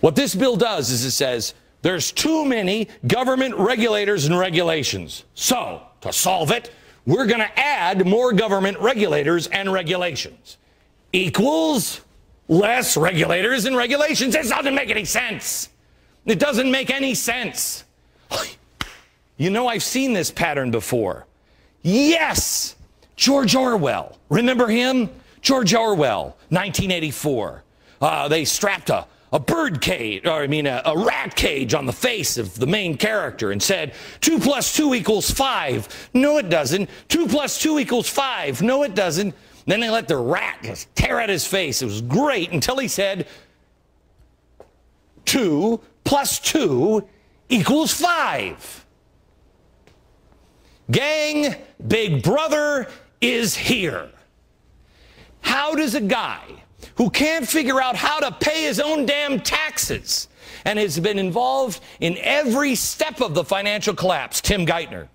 What this bill does is it says there's too many government regulators and regulations. So, to solve it, we're going to add more government regulators and regulations. Equals less regulators and regulations. It doesn't make any sense. It doesn't make any sense. You know, I've seen this pattern before. Yes, George Orwell. Remember him? George Orwell, 1984. They strapped a bird cage, or a rat cage on the face of the main character and said, 2 + 2 = 5. No, it doesn't. 2 + 2 = 5. No, it doesn't. Then they let the rat just tear at his face. It was great until he said, 2 + 2 = 5. Gang, Big Brother is here. How does a guy who can't figure out how to pay his own damn taxes and has been involved in every step of the financial collapse, Tim Geithner,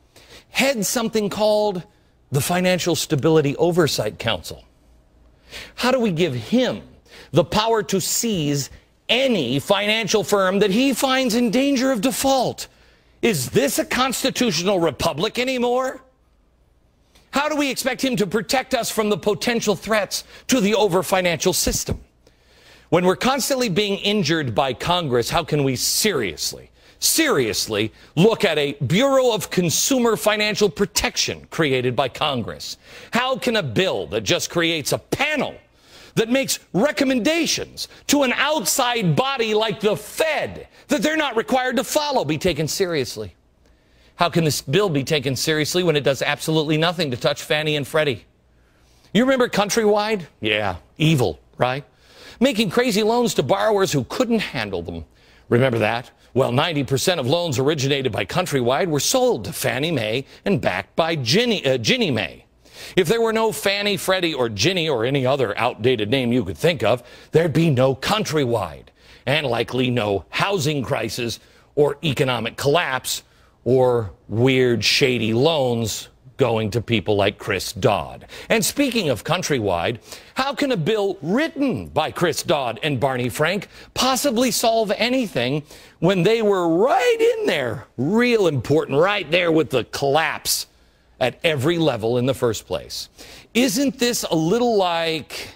head something called the Financial Stability Oversight Council? How do we give him the power to seize any financial firm that he finds in danger of default? Is this a constitutional republic anymore? How do we expect him to protect us from the potential threats to the over-financial system? When we're constantly being injured by Congress, how can we seriously look at a Bureau of Consumer Financial Protection created by Congress? How can a bill that just creates a panel that makes recommendations to an outside body like the Fed that they're not required to follow be taken seriously? How can this bill be taken seriously when it does absolutely nothing to touch Fannie and Freddie? You remember Countrywide? Yeah, evil, right? Making crazy loans to borrowers who couldn't handle them. Remember that? Well, 90% of loans originated by Countrywide were sold to Fannie Mae and backed by Ginnie Mae. If there were no Fannie, Freddie, or Ginnie, or any other outdated name you could think of, there'd be no Countrywide, and likely no housing crisis or economic collapse or weird, shady loans going to people like Chris Dodd. And speaking of Countrywide, how can a bill written by Chris Dodd and Barney Frank possibly solve anything when they were right in there, real important, right there with the collapse at every level in the first place? Isn't this a little like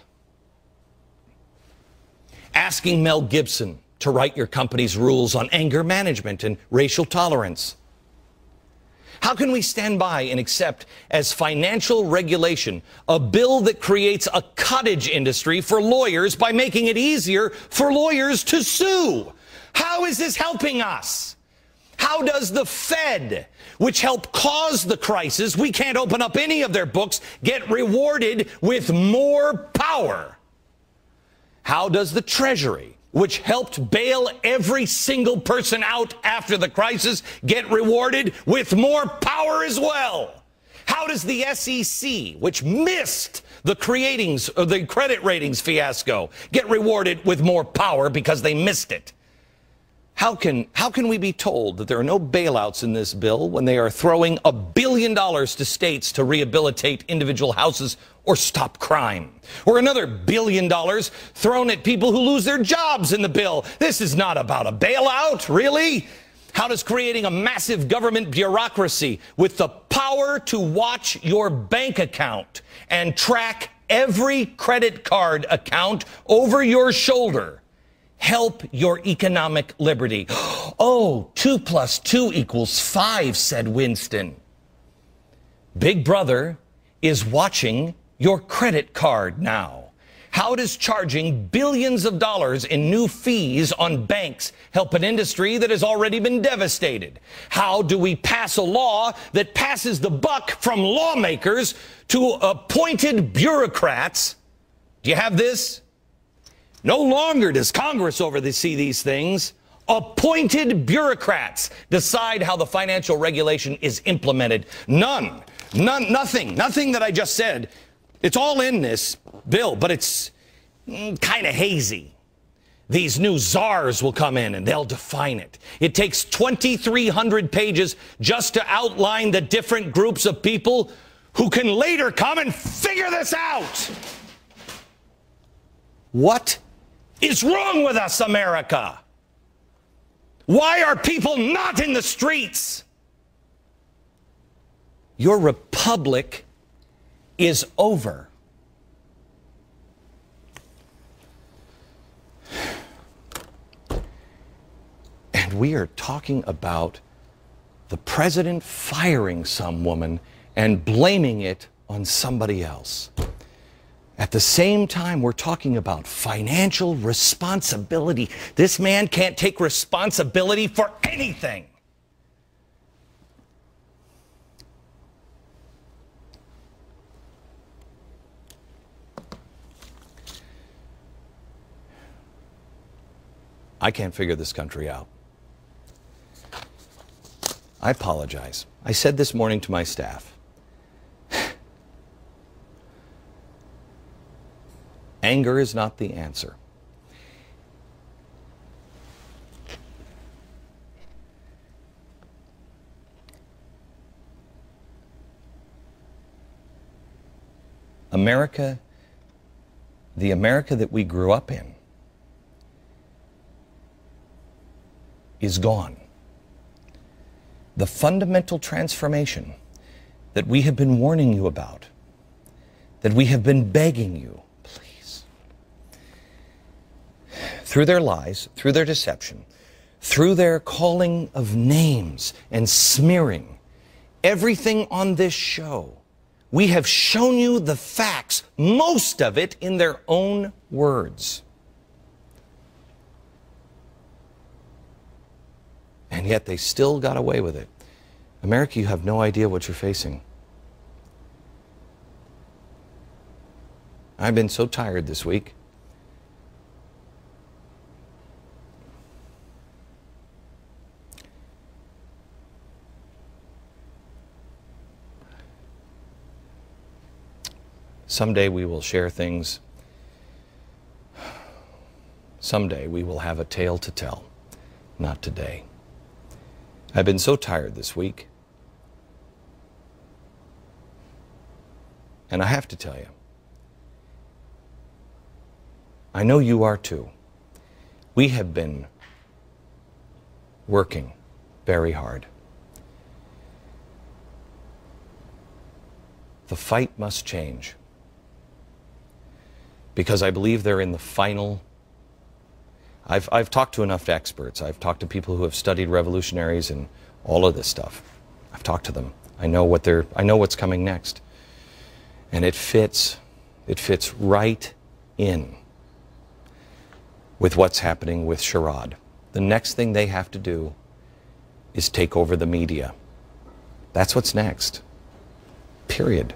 asking Mel Gibson to write your company's rules on anger management and racial tolerance? How can we stand by and accept as financial regulation a bill that creates a cottage industry for lawyers by making it easier for lawyers to sue? How is this helping us? How does the Fed, which helped cause the crisis, we can't open up any of their books, get rewarded with more power? How does the Treasury, which helped bail every single person out after the crisis, get rewarded with more power as well? How does the SEC, which missed the credit ratings fiasco, get rewarded with more power because they missed it? How can we be told that there are no bailouts in this bill when they are throwing $1 billion to states to rehabilitate individual houses or stop crime? Or another $1 billion thrown at people who lose their jobs in the bill? This is not about a bailout, really. How does creating a massive government bureaucracy with the power to watch your bank account and track every credit card account over your shoulder help your economic liberty? Oh, 2 + 2 = 5, said Winston. Big Brother is watching your credit card now. How does charging billions of dollars in new fees on banks help an industry that has already been devastated? How do we pass a law that passes the buck from lawmakers to appointed bureaucrats? Do you have this? No longer does Congress oversee these things. Appointed bureaucrats decide how the financial regulation is implemented. Nothing that I just said. It's all in this bill, but it's kind of hazy. These new czars will come in and they'll define it. It takes 2,300 pages just to outline the different groups of people who can later come and figure this out. What is wrong with us, America? Why are people not in the streets? Your republic is over. And we are talking about the president firing some woman and blaming it on somebody else. At the same time, we're talking about financial responsibility. This man can't take responsibility for anything. I can't figure this country out. I apologize. I said this morning to my staff, anger is not the answer. America, the America that we grew up in, is gone. The fundamental transformation that we have been warning you about, that we have been begging you, please, through their lies, through their deception, through their calling of names and smearing, everything on this show, we have shown you the facts, most of it in their own words. And yet they still got away with it. America, you have no idea what you're facing. I've been so tired this week. Someday we will share things. Someday we will have a tale to tell. Not today. I've been so tired this week. And I have to tell you, I know you are too. We have been working very hard. The fight must change. Because I believe they're in the final. I've talked to enough experts. I've talked to people who have studied revolutionaries and all of this stuff. I've talked to them. I know what's coming next. And it fits right in with what's happening with Sherrod. The next thing they have to do is take over the media. That's what's next. Period.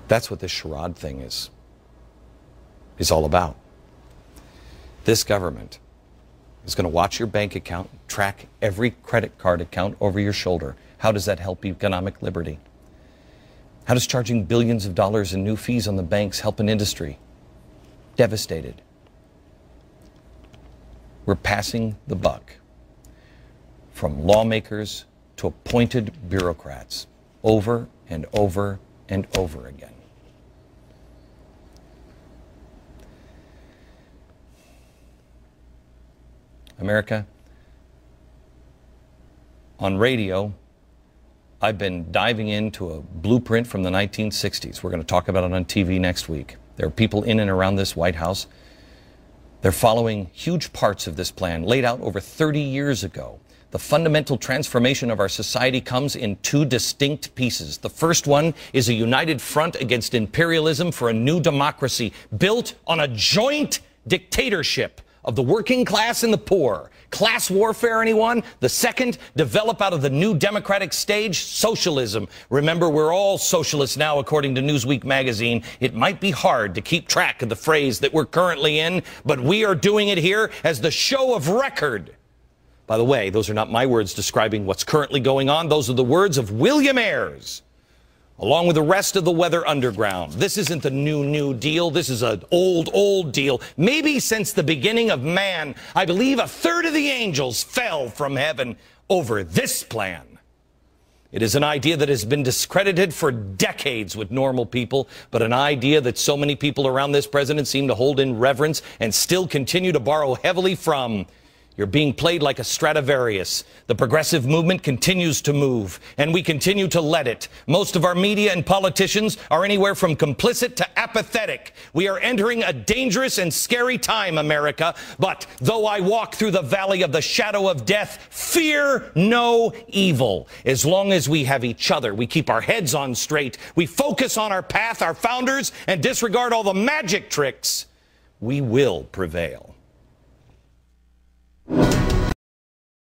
That's what this Sherrod thing is all about. This government is going to watch your bank account, track every credit card account over your shoulder. How does that help economic liberty? How does charging billions of dollars in new fees on the banks help an industry? Devastated. We're passing the buck from lawmakers to appointed bureaucrats over and over and over again. America, on radio, I've been diving into a blueprint from the 1960s. We're going to talk about it on TV next week. There are people in and around this White House. They're following huge parts of this plan laid out over 30 years ago. The fundamental transformation of our society comes in two distinct pieces. The first one is a united front against imperialism for a new democracy built on a joint dictatorship of the working class and the poor. Class warfare, anyone? The second, develop out of the new democratic stage, socialism. Remember, we're all socialists now, according to Newsweek magazine. It might be hard to keep track of the phrase that we're currently in, but we are doing it here as the show of record. By the way, those are not my words describing what's currently going on. Those are the words of William Ayers, along with the rest of the Weather Underground. This isn't the new deal. This is an old deal. Maybe since the beginning of man, I believe a third of the angels fell from heaven over this plan. It is an idea that has been discredited for decades with normal people, but an idea that so many people around this president seem to hold in reverence and still continue to borrow heavily from. You're being played like a Stradivarius. The progressive movement continues to move, and we continue to let it. Most of our media and politicians are anywhere from complicit to apathetic. We are entering a dangerous and scary time, America. But though I walk through the valley of the shadow of death, fear no evil. As long as we have each other, we keep our heads on straight, we focus on our path, our founders, and disregard all the magic tricks, we will prevail.